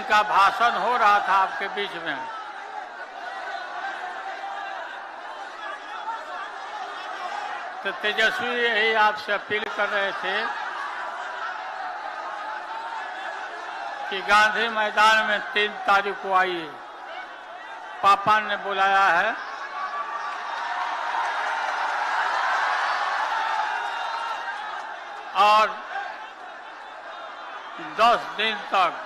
इनका भाषण हो रहा था आपके बीच में, तो तेजस्वी यही आपसे अपील कर रहे थे कि गांधी मैदान में 3 तारीख को आइए। पापा ने बुलाया है। और 10 दिन तक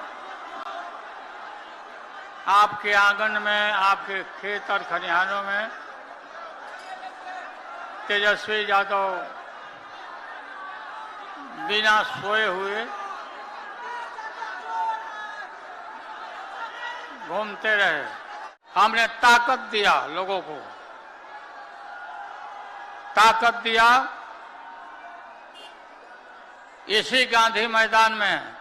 आपके आंगन में, आपके खेत और खलिहानों में तेजस्वी यादव बिना सोए हुए घूमते रहे। हमने ताकत दिया, लोगों को ताकत दिया। इसी गांधी मैदान में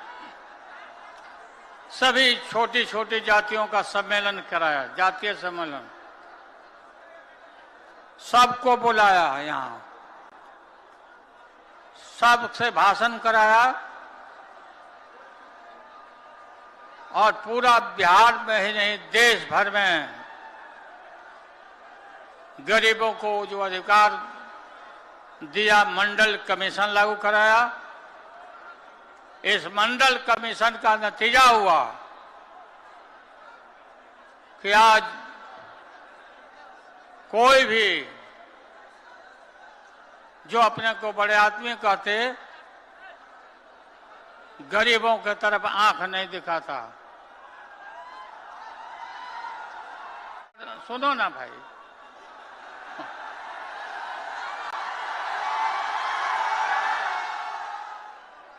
सभी छोटी छोटी जातियों का सम्मेलन कराया, जातीय सम्मेलन, सबको बुलाया, यहाँ सबसे भाषण कराया और पूरा बिहार में ही नहीं, देश भर में गरीबों को जो अधिकार दिया, मंडल कमीशन लागू कराया। इस मंडल कमीशन का नतीजा हुआ कि आज कोई भी जो अपने को बड़े आदमी कहते, गरीबों की तरफ आंख नहीं दिखाता। सुनो ना भाई,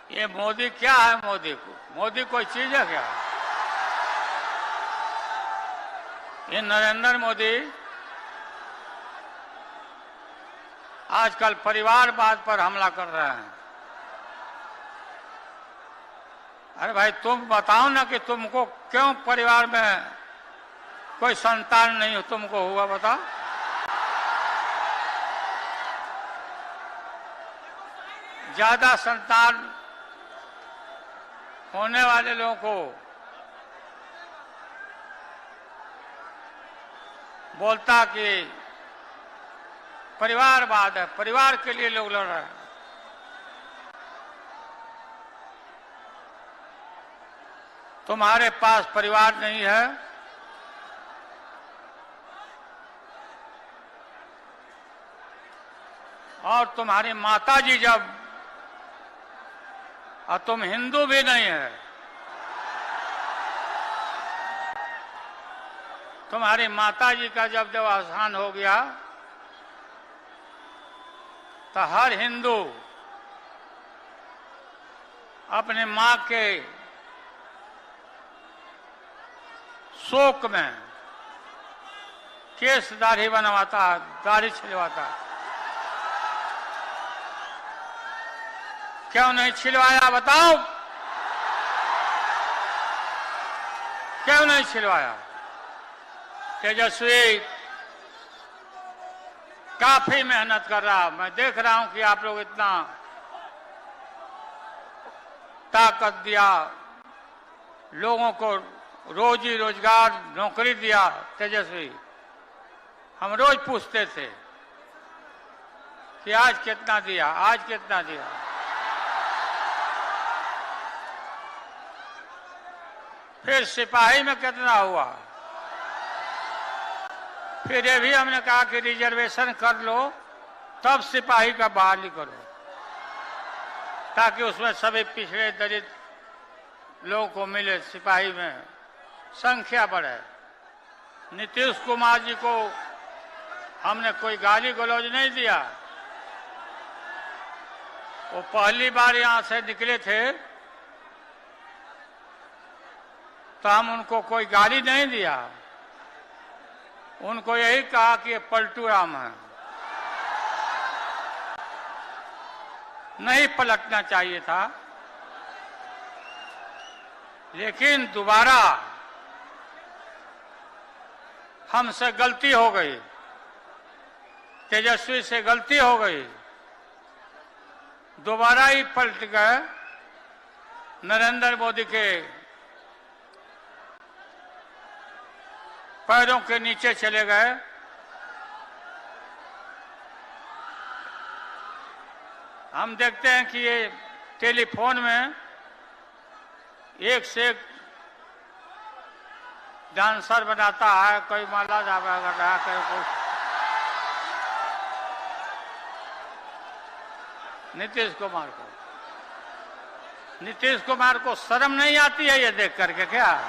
ये मोदी क्या है? मोदी कोई चीज है क्या? ये नरेंद्र मोदी आजकल परिवारवाद पर हमला कर रहे हैं। अरे भाई, तुम बताओ ना कि तुमको क्यों परिवार में कोई संतान नहीं तुमको हुआ, बताओ। ज्यादा संतान होने वाले लोगों को बोलता कि परिवारवाद है, परिवार के लिए लोग लड़ रहे हैं। तुम्हारे पास परिवार नहीं है, और तुम्हारी माताजी जब, और तुम हिंदू भी नहीं है, तुम्हारी माताजी का जब देहावसान हो गया तो हर हिंदू अपने मां के शोक में केस दाढ़ी बनवाता, दाढ़ी छिलवाता। क्यों नहीं छिलवाया, बताओ? क्यों नहीं छिलवाया? तेजस्वी काफी मेहनत कर रहा। मैं देख रहा हूं कि आप लोग इतना ताकत दिया, लोगों को रोजी रोजगार, नौकरी दिया। तेजस्वी, हम रोज पूछते थे कि आज कितना दिया, आज कितना दिया। फिर सिपाही में कितना हुआ, फिर ये भी हमने कहा कि रिजर्वेशन कर लो, तब सिपाही का बहाली करो, ताकि उसमें सभी पिछड़े दलित लोगों को मिले, सिपाही में संख्या बढ़े। नीतीश कुमार जी को हमने कोई गाली गलौज नहीं दिया। वो पहली बार यहां से निकले थे तो हम उनको कोई गाली नहीं दिया, उनको यही कहा कि ये पलटू राम है, नहीं पलटना चाहिए था। लेकिन दोबारा हमसे गलती हो गई, तेजस्वी से गलती हो गई, दोबारा ही पलट गए नरेंद्र मोदी के पैरों के नीचे चले गए। हम देखते हैं कि ये टेलीफोन में एक से एक डांसर बनाता है, कोई माला जापा कर रहा है, कोई कुछ। नीतीश कुमार को शर्म नहीं आती है ये देख करके? क्या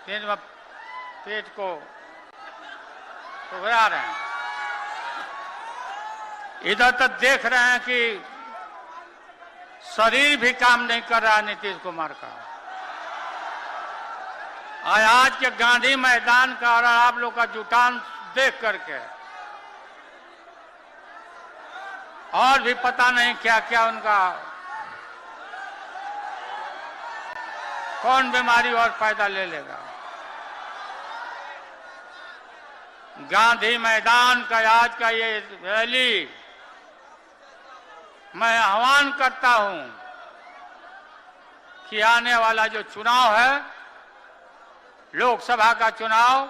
दिन में पेट को उगरा रहे हैं, इधर तक देख रहे हैं कि शरीर भी काम नहीं कर रहा नीतीश कुमार का। आज के गांधी मैदान का और आप लोग का जुटान देख करके और भी पता नहीं क्या क्या उनका कौन बीमारी और पैदा ले लेगा। गांधी मैदान का आज का ये रैली मैं आह्वान करता हूं कि आने वाला जो चुनाव है, लोकसभा का चुनाव,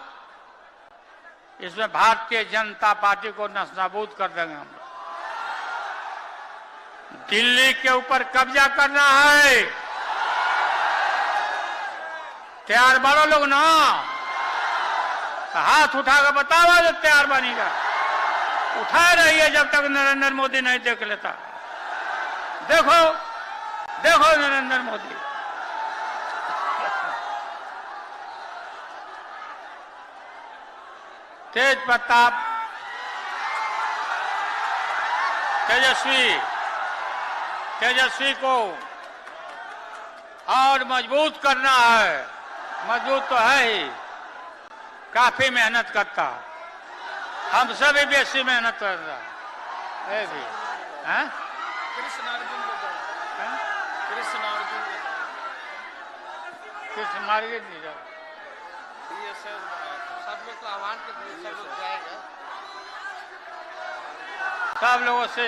इसमें भारतीय जनता पार्टी को नस्तानाबूद कर देंगे हम। दिल्ली के ऊपर कब्जा करना है, तैयार बनो लोग ना? हाथ उठाकर बताओ जो तैयार बनेगा। उठाए रहिए जब तक नरेंद्र मोदी नहीं देख लेता। देखो देखो नरेंद्र मोदी, तेज प्रताप तेजस्वी को और मजबूत करना है। मजबूत तो है ही, काफी मेहनत करता, हमसे भी बेसी मेहनत कर रहा है भी। कृष्ण मार्ग नहीं जाओ, सब लोग को आह्वान के सब लोग जाएगा, सब लोगों से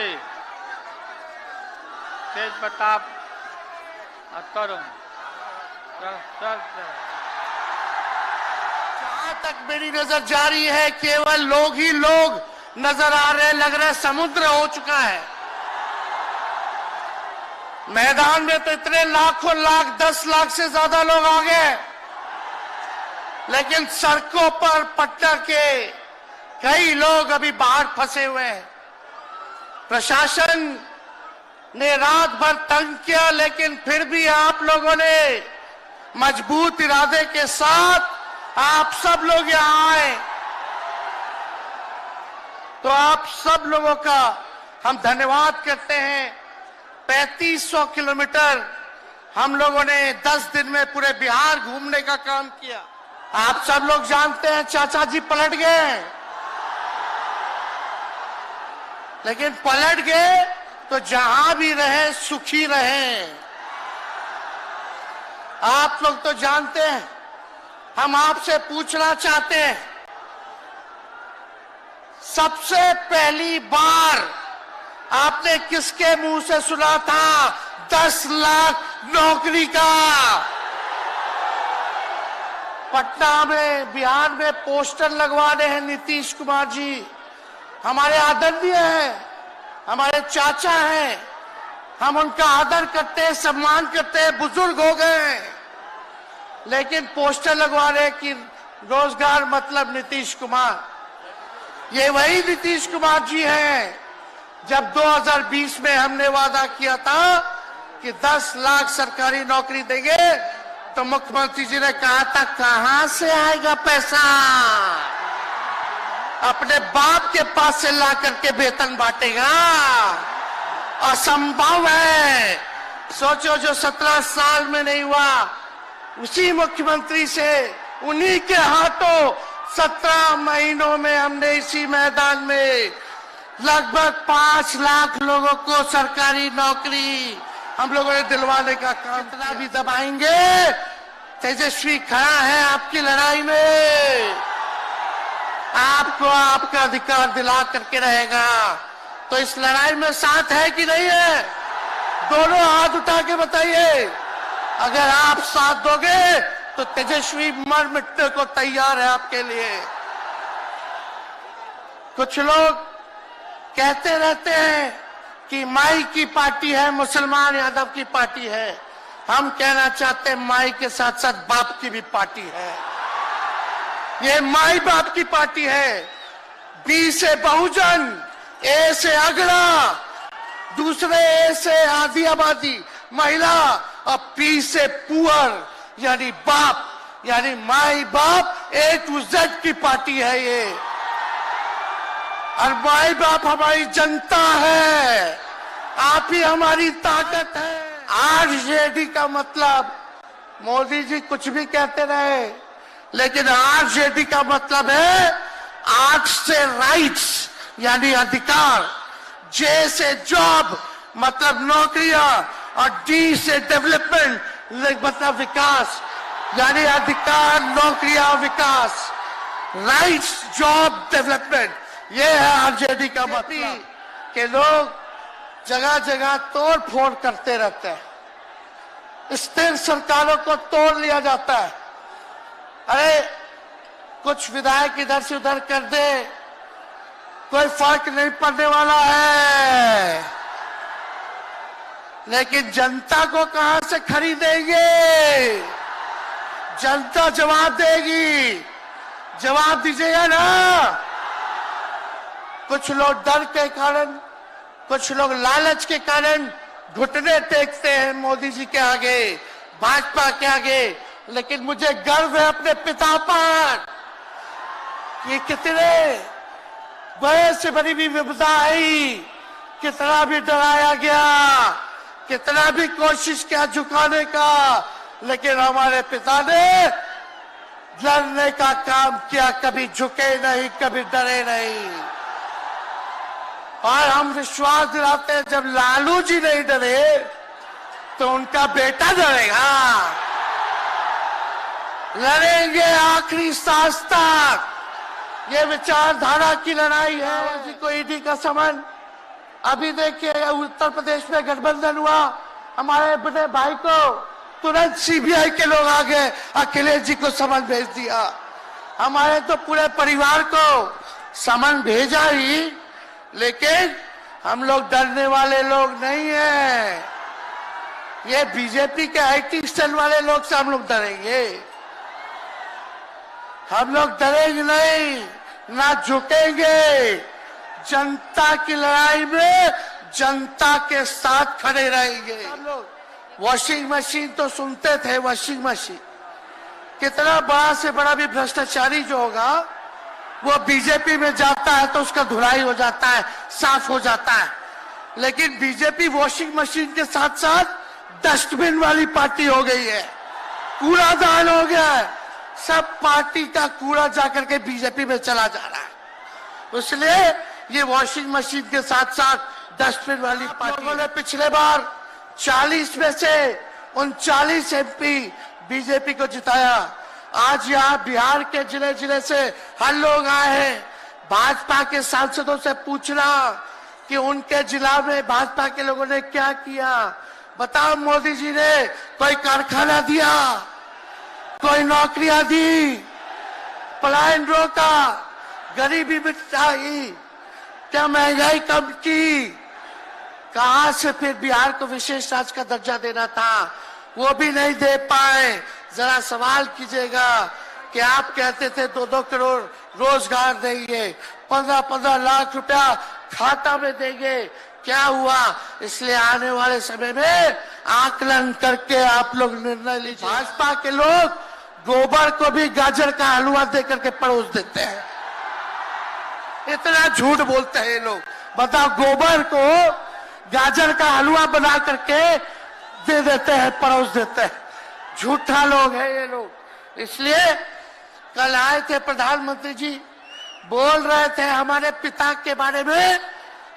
तेज प्रताप और तरुण। जहां तक मेरी नजर जा रही है, केवल लोग ही लोग नजर आ रहे, लग रहा है समुद्र हो चुका है। मैदान में तो इतने लाखों लाख, 10 लाख से ज्यादा लोग आ गए, लेकिन सड़कों पर पटना के कई लोग अभी बाहर फंसे हुए हैं। प्रशासन ने रात भर तंग किया, लेकिन फिर भी आप लोगों ने मजबूत इरादे के साथ आप सब लोग यहां आए, तो आप सब लोगों का हम धन्यवाद करते हैं। 3500 किलोमीटर हम लोगों ने 10 दिन में पूरे बिहार घूमने का काम किया। आप सब लोग जानते हैं चाचा जी पलट गए, लेकिन पलट गए तो जहां भी रहे सुखी रहे। आप लोग तो जानते हैं, हम आपसे पूछना चाहते हैं, सबसे पहली बार आपने किसके मुंह से सुना था 10 लाख नौकरी का? पटना में, बिहार में पोस्टर लगवा रहे हैं नीतीश कुमार जी। हमारे आदरणीय हैं, हमारे चाचा हैं, हम उनका आदर करते हैं, सम्मान करते हैं, बुजुर्ग हो गए हैं, लेकिन पोस्टर लगवा रहे कि रोजगार मतलब नीतीश कुमार। ये वही नीतीश कुमार जी हैं जब 2020 में हमने वादा किया था कि 10 लाख सरकारी नौकरी देंगे, तो मुख्यमंत्री जी ने कहा था कहां से आएगा पैसा? अपने बाप के पास से ला करके वेतन बांटेगा? असंभव है। सोचो, जो 17 साल में नहीं हुआ, उसी मुख्यमंत्री से, उन्हीं के हाथों 17 महीनों में हमने इसी मैदान में लगभग 5 लाख लोगों को सरकारी नौकरी हम लोगों ने दिलवाने का काम। इतना भी दबाएंगे, तेजस्वी खड़ा है आपकी लड़ाई में, आपको आपका अधिकार दिला करके रहेगा। तो इस लड़ाई में साथ है कि नहीं है? दोनों हाथ उठा के बताइए। अगर आप साथ दोगे तो तेजस्वी मर मिटने को तैयार है आपके लिए। कुछ लोग कहते रहते हैं कि माई की पार्टी है, मुसलमान यादव की पार्टी है। हम कहना चाहते हैं माई के साथ साथ बाप की भी पार्टी है। ये माई बाप की पार्टी है। बी से बहुजन, ए से अगड़ा, दूसरे ए से आधी आबादी महिला और पी से पुअर यानी बाप, यानी माई बाप ए टू जेड की पार्टी है ये। और माई बाप हमारी जनता है, आप ही हमारी ताकत है। आरजेडी का मतलब, मोदी जी कुछ भी कहते रहे, लेकिन आरजेडी का मतलब है आर से राइट्स यानी अधिकार, जे से जॉब मतलब नौकरियां, और डी से डेवलपमेंट मतलब विकास, यानी अधिकार, नौकरियां, विकास, राइट्स, जॉब, डेवलपमेंट। ये है आरजेडी का मतलब। कि लोग जगह जगह तोड़ फोड़ करते रहते हैं, स्थिर सरकारों को तोड़ लिया जाता है। अरे कुछ विधायक इधर से उधर कर दे, कोई फर्क नहीं पड़ने वाला है, लेकिन जनता को कहां से खरीदेंगे? जनता जवाब देगी, जवाब दीजिएगा ना। कुछ लोग डर के कारण, कुछ लोग लालच के कारण घुटने टेकते हैं मोदी जी के आगे, भाजपा के आगे, लेकिन मुझे गर्व है अपने पिता पर कि कितने बड़े से बड़ी भी विपदा आई, कितना भी डराया गया, कितना भी कोशिश किया झुकाने का, लेकिन हमारे पिता ने लड़ने का काम किया, कभी झुके नहीं, कभी डरे नहीं। और हम विश्वास दिलाते हैं जब लालू जी नहीं डरे तो उनका बेटा डरेगा। लड़ेंगे आखिरी सांस तक, ये विचारधारा की लड़ाई है। जी को ईडी का समन, अभी देखिए उत्तर प्रदेश में गठबंधन हुआ, हमारे बड़े भाई को तुरंत सीबीआई के लोग आ गए, अखिलेश जी को समन भेज दिया। हमारे तो पूरे परिवार को समन भेजा ही, लेकिन हम लोग डरने वाले लोग नहीं हैं। ये बीजेपी के आईटी सेल वाले लोग से हम लोग डरेंगे? हम लोग डरेंगे नहीं, ना झुकेंगे। जनता की लड़ाई में जनता के साथ खड़े रहेंगे। हम लोग वॉशिंग मशीन तो सुनते थे, वॉशिंग मशीन, कितना बड़ा से बड़ा भी भ्रष्टाचारी जो होगा वो बीजेपी में जाता है तो उसका धुलाई हो जाता है, साफ हो जाता है। लेकिन बीजेपी वॉशिंग मशीन के साथ साथ डस्टबिन वाली पार्टी हो गई है, कूड़ादान हो गया है, सब पार्टी का कूड़ा जाकर के बीजेपी में चला जा रहा है। इसलिए ये वॉशिंग मशीन के साथ साथ डस्टबिन वाली पार्टी। लोगों ने पिछले बार 40 में से 39 एमपी बीजेपी को जिताया। आज यहाँ बिहार के जिले जिले से हर लोग आए हैं भाजपा के सांसदों से पूछना कि उनके जिला में भाजपा के लोगों ने क्या किया। बताओ, मोदी जी ने कोई कारखाना दिया, कोई नौकरियां दी, पलायन रोका, गरीबी मिटाई, क्या महंगाई कम की? कहां से फिर बिहार को विशेष राज्य का दर्जा देना था, वो भी नहीं दे पाए। जरा सवाल कीजिएगा कि आप कहते थे 2-2 करोड़ रोजगार देंगे, 15-15 लाख रुपया खाता में देंगे, क्या हुआ? इसलिए आने वाले समय में आकलन करके आप लोग निर्णय लीजिए। भाजपा के लोग गोबर को भी गाजर का हलवा देकर के परोस देते हैं, इतना झूठ बोलते हैं ये लोग। बताओ, गोबर को गाजर का हलवा बना करके दे देते हैं, परोस देते हैं। झूठा लोग है ये लोग। इसलिए कल आए थे प्रधानमंत्री जी, बोल रहे थे हमारे पिता के बारे में,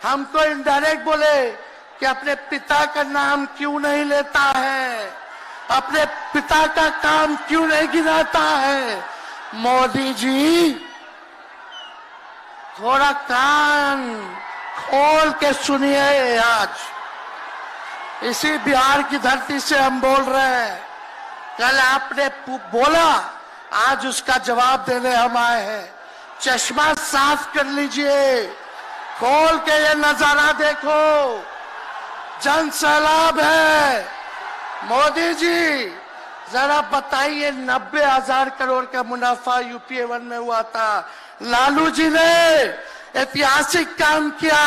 हमको इनडायरेक्ट बोले कि अपने पिता का नाम क्यों नहीं लेता है, अपने पिता का काम क्यों नहीं गिनाता है। मोदी जी, थोड़ा कान खोल के सुनिए। आज इसी बिहार की धरती से हम बोल रहे हैं, कल आपने बोला, आज उसका जवाब देने हम आए हैं। चश्मा साफ कर लीजिए, खोल के ये नजारा देखो, जन सैलाब है। मोदी जी जरा बताइए, 90,000 करोड़ का मुनाफा यूपीए 1 में हुआ था। लालू जी ने ऐतिहासिक काम किया,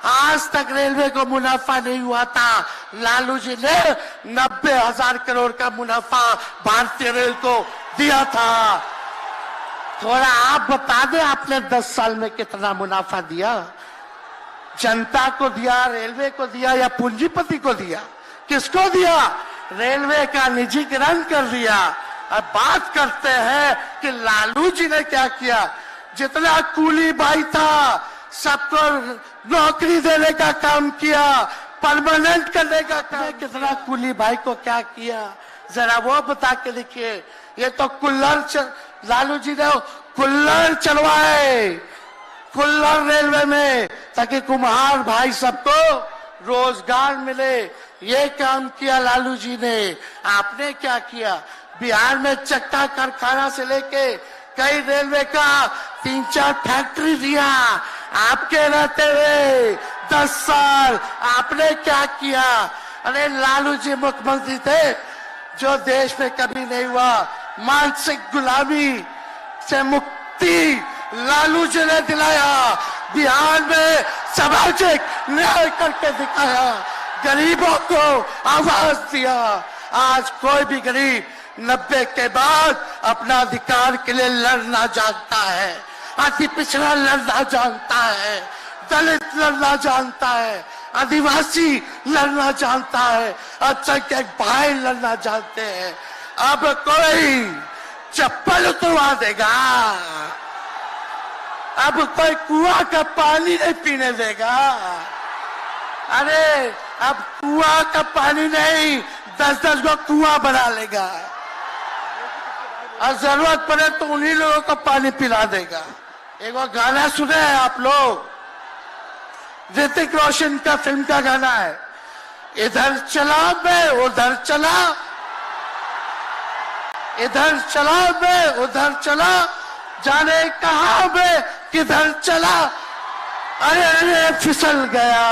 आज तक रेलवे को मुनाफा नहीं हुआ था। लालू जी ने 90,000 करोड़ का मुनाफा भारतीय रेल को दिया था। थोड़ा आप बता दें, आपने 10 साल में कितना मुनाफा दिया? जनता को दिया, रेलवे को दिया या पूंजीपति को दिया? किसको दिया? रेलवे का निजीकरण कर दिया। अब बात करते हैं कि लालू जी ने क्या किया। जितना कूली भाई था सबको नौकरी देने का काम किया, परमानेंट करने का काम। कितना कूली भाई को क्या किया, जरा वो बता के लिखिए। ये तो लालू जी ने कुल्लर चलवाए, कुल्लर रेलवे में, ताकि कुम्हार भाई सबको रोजगार मिले। ये काम किया लालू जी ने। आपने क्या किया? बिहार में चक्का कारखाना से लेके कई रेलवे का 3-4 फैक्ट्री दिया। आपके रहते हुए 10 साल आपने क्या किया? अरे लालू जी मुख्यमंत्री थे जो देश में कभी नहीं हुआ। मानसिक गुलामी से मुक्ति लालू जी ने दिलाया। बिहार में सामाजिक न्याय करके दिखाया, गरीबों को आवाज दिया। आज कोई भी गरीब 90 के बाद अपना अधिकार के लिए लड़ना जानता है, अति पिछड़ा लड़ना जानता है, दलित लड़ना जानता है, आदिवासी लड़ना जानता है, अल्पसंख्यक भाई लड़ना जानते हैं। अब कोई चप्पल उतरवा देगा, अब कोई कुआं का पानी नहीं पीने देगा। अरे अब कुआं का पानी नहीं, 10-10 को कुआं बना लेगा और जरूरत पड़े तो उन्हीं लोगों को पानी पिला देगा। एक वो गाना सुने हैं आप लोग, ऋतिक रोशन का फिल्म का गाना है, इधर चला मैं उधर चला, इधर चला मैं उधर चला, जाने कहां मैं किधर चला, अरे अरे फिसल गया।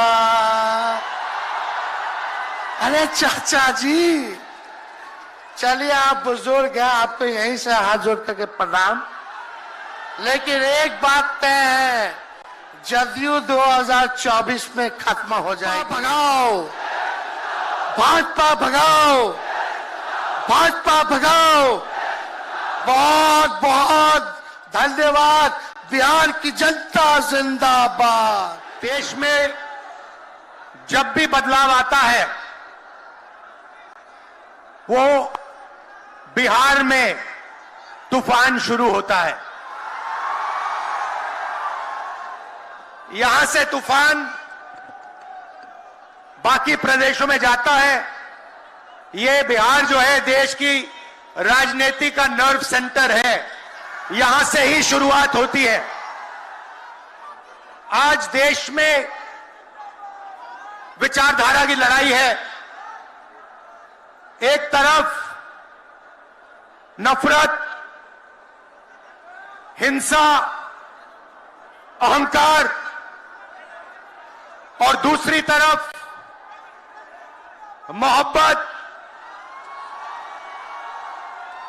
अरे चाचा जी, चलिए आप बुजुर्ग हैं, आपको यहीं से हाथ जोड़ करके प्रणाम। लेकिन एक बात तय है, जदयू 2024 में खत्म हो जाएगी। भगाओ भाजपा, भगाओ भाजपा, भगाओ। बहुत बहुत धन्यवाद। बिहार की जनता जिंदाबाद। देश में जब भी बदलाव आता है वो बिहार में तूफान शुरू होता है। यहां से तूफान बाकी प्रदेशों में जाता है। ये बिहार जो है देश की राजनीति का नर्व सेंटर है, यहां से ही शुरुआत होती है। आज देश में विचारधारा की लड़ाई है। एक तरफ नफरत, हिंसा, अहंकार और दूसरी तरफ मोहब्बत,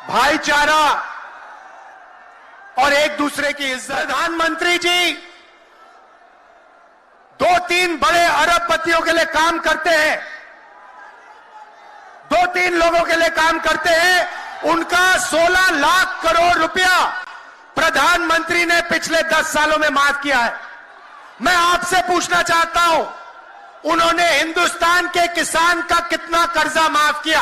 भाईचारा और एक दूसरे की इज्जत। प्रधानमंत्री जी 2-3 बड़े अरबपतियों के लिए काम करते हैं, 2-3 लोगों के लिए काम करते हैं। उनका 16 लाख करोड़ रुपया प्रधानमंत्री ने पिछले 10 सालों में माफ किया है। मैं आपसे पूछना चाहता हूं, उन्होंने हिंदुस्तान के किसान का कितना कर्जा माफ किया?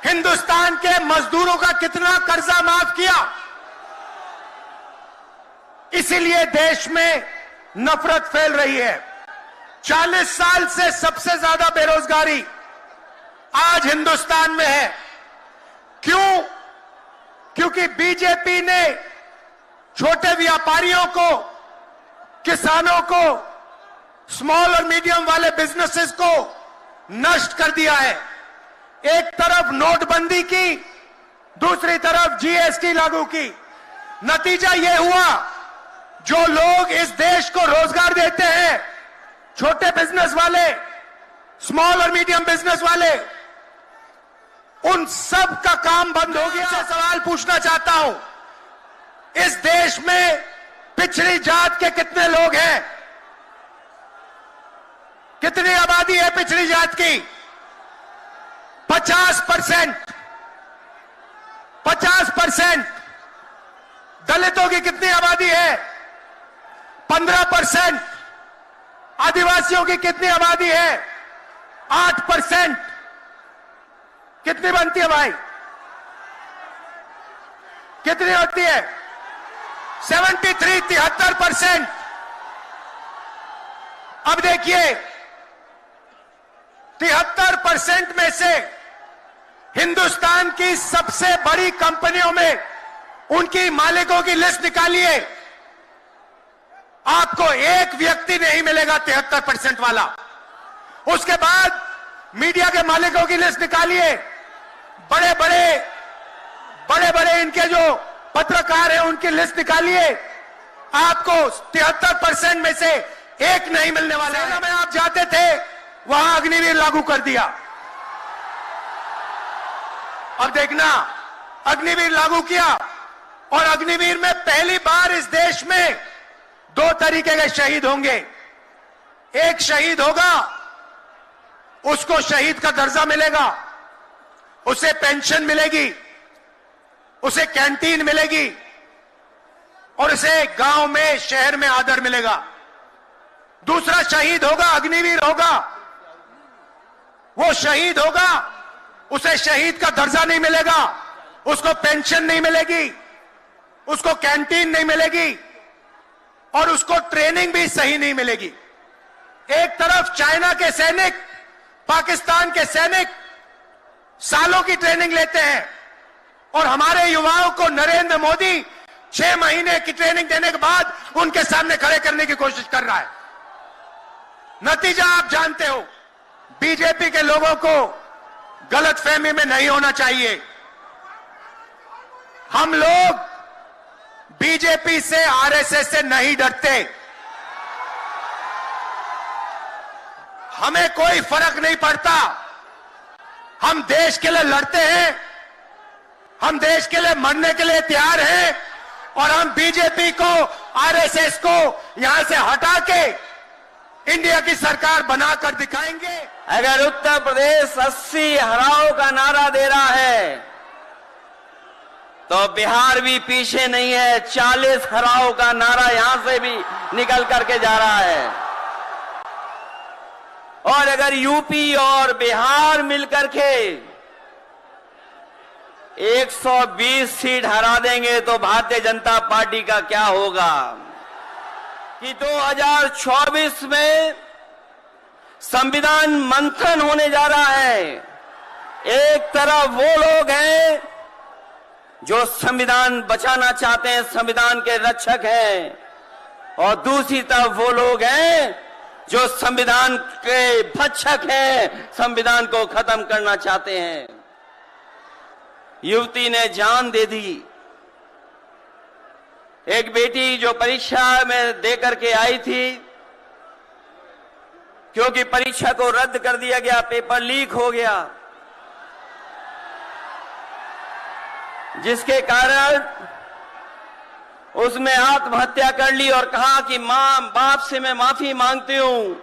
हिंदुस्तान के मजदूरों का कितना कर्जा माफ किया? इसीलिए देश में नफरत फैल रही है। 40 साल से सबसे ज्यादा बेरोजगारी आज हिंदुस्तान में है। क्यों? क्योंकि बीजेपी ने छोटे व्यापारियों को, किसानों को, स्मॉल और मीडियम वाले बिजनेसेस को नष्ट कर दिया है। एक तरफ नोटबंदी की, दूसरी तरफ जीएसटी लागू की। नतीजा यह हुआ, जो लोग इस देश को रोजगार देते हैं, छोटे बिजनेस वाले, स्मॉल और मीडियम बिजनेस वाले, उन सब का काम बंद हो गया। मैं सवाल पूछना चाहता हूं, इस देश में पिछड़ी जात के कितने लोग हैं? कितनी आबादी है पिछड़ी जात की? 50%। 50%। दलितों की कितनी आबादी है? 15%। आदिवासियों की कितनी आबादी है? 8%। कितनी बनती है भाई? कितनी होती है? 73% अब देखिए, 73% में से हिंदुस्तान की सबसे बड़ी कंपनियों में उनकी मालिकों की लिस्ट निकालिए, आपको एक व्यक्ति नहीं मिलेगा 73% वाला। उसके बाद मीडिया के मालिकों की लिस्ट निकालिए, बड़े बड़े इनके जो पत्रकार हैं उनकी लिस्ट निकालिए, आपको 73% में से एक नहीं मिलने वाला है। में आप जाते थे, वहां अग्निवीर लागू कर दिया। अब देखना, अग्निवीर लागू किया, और अग्निवीर में पहली बार इस देश में 2 तरीके के शहीद होंगे। एक शहीद होगा, उसको शहीद का दर्जा मिलेगा, उसे पेंशन मिलेगी, उसे कैंटीन मिलेगी, और उसे गांव में, शहर में आदर मिलेगा। दूसरा शहीद होगा, अग्निवीर होगा, वो शहीद होगा, उसे शहीद का दर्जा नहीं मिलेगा, उसको पेंशन नहीं मिलेगी, उसको कैंटीन नहीं मिलेगी, और उसको ट्रेनिंग भी सही नहीं मिलेगी। एक तरफ चाइना के सैनिक, पाकिस्तान के सैनिक सालों की ट्रेनिंग लेते हैं, और हमारे युवाओं को नरेंद्र मोदी 6 महीने की ट्रेनिंग देने के बाद उनके सामने खड़े करने की कोशिश कर रहा है। नतीजा आप जानते हो। बीजेपी के लोगों को गलतफहमी में नहीं होना चाहिए। हम लोग बीजेपी से, आरएसएस से नहीं डरते। हमें कोई फर्क नहीं पड़ता। हम देश के लिए लड़ते हैं, हम देश के लिए मरने के लिए तैयार हैं, और हम बीजेपी को, आरएसएस को यहां से हटा के इंडिया की सरकार बनाकर दिखाएंगे। अगर उत्तर प्रदेश 80 हराओ का नारा दे रहा है, तो बिहार भी पीछे नहीं है। 40 हराओ का नारा यहां से भी निकल करके जा रहा है। और अगर यूपी और बिहार मिलकर के 120 सीट हरा देंगे, तो भारतीय जनता पार्टी का क्या होगा? कि 2024 में संविधान मंथन होने जा रहा है। एक तरफ वो लोग हैं जो संविधान बचाना चाहते हैं, संविधान के रक्षक हैं, और दूसरी तरफ वो लोग हैं जो संविधान के भक्षक हैं, संविधान को खत्म करना चाहते हैं। युवती ने जान दे दी। एक बेटी जो परीक्षा में देकर के आई थी, क्योंकि परीक्षा को रद्द कर दिया गया, पेपर लीक हो गया, जिसके कारण उसने आत्महत्या कर ली और कहा कि मां, बाप से मैं माफी मांगती हूं।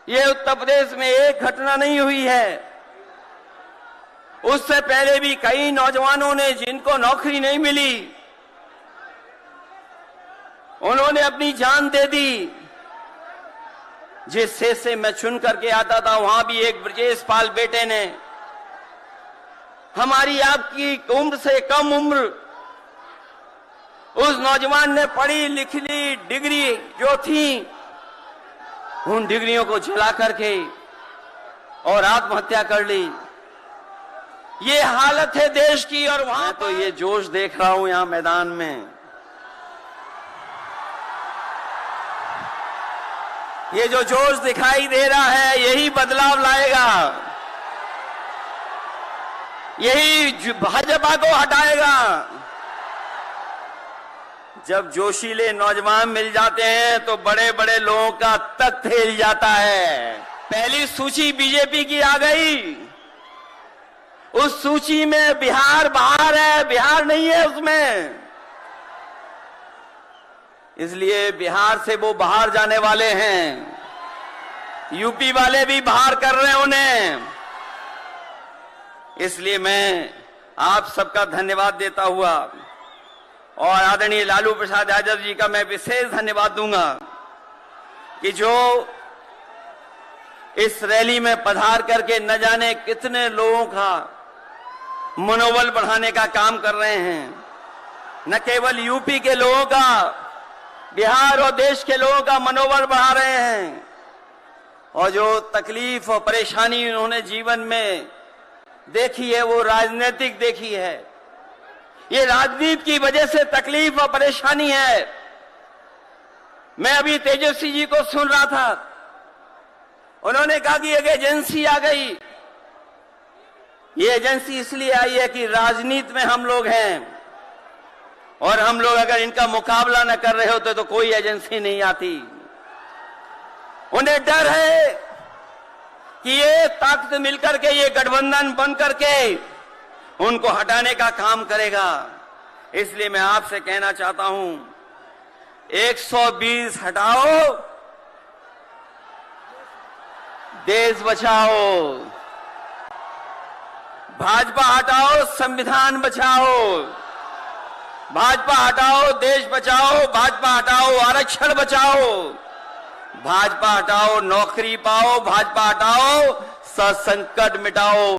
यह उत्तर प्रदेश में एक घटना नहीं हुई है। उससे पहले भी कई नौजवानों ने, जिनको नौकरी नहीं मिली, उन्होंने अपनी जान दे दी। जिस शहर से मैं चुन करके आता था, वहां भी एक ब्रजेश पाल बेटे ने, हमारी आपकी उम्र से कम उम्र, उस नौजवान ने पढ़ी लिखी डिग्री जो थी, उन डिग्रियों को जला करके और आत्महत्या कर ली। ये हालत है देश की। और वहां तो ये जोश देख रहा हूं यहां मैदान में, ये जो जोश दिखाई दे रहा है, यही बदलाव लाएगा। यही भाजपा को हटाएगा। जब जोशीले नौजवान मिल जाते हैं तो बड़े बड़े लोगों का तख्त हिल जाता है। पहली सूची बीजेपी की आ गई, उस सूची में बिहार बाहर है, बिहार नहीं है उसमें। इसलिए बिहार से वो बाहर जाने वाले हैं, यूपी वाले भी बाहर कर रहे हैं उन्हें। इसलिए मैं आप सबका धन्यवाद देता हुआ और आदरणीय लालू प्रसाद यादव जी का मैं विशेष धन्यवाद दूंगा कि जो इस रैली में पधार करके न जाने कितने लोगों का मनोबल बढ़ाने का काम कर रहे हैं। न केवल यूपी के लोगों का, बिहार और देश के लोगों का मनोबल बढ़ा रहे हैं। और जो तकलीफ और परेशानी उन्होंने जीवन में देखी है वो राजनीतिक देखी है। ये राजनीति की वजह से तकलीफ और परेशानी है। मैं अभी तेजस्वी जी को सुन रहा था, उन्होंने कहा कि एक एजेंसी आ गई। ये एजेंसी इसलिए आई है कि राजनीति में हम लोग हैं और हम लोग अगर इनका मुकाबला न कर रहे होते तो कोई एजेंसी नहीं आती। उन्हें डर है कि ये ताकत मिलकर के, ये गठबंधन बन करके उनको हटाने का काम करेगा। इसलिए मैं आपसे कहना चाहता हूं, 120 हटाओ, देश बचाओ। भाजपा हटाओ, संविधान बचाओ। भाजपा हटाओ, देश बचाओ। भाजपा हटाओ, आरक्षण बचाओ। भाजपा हटाओ, नौकरी पाओ। भाजपा हटाओ, संकट मिटाओ।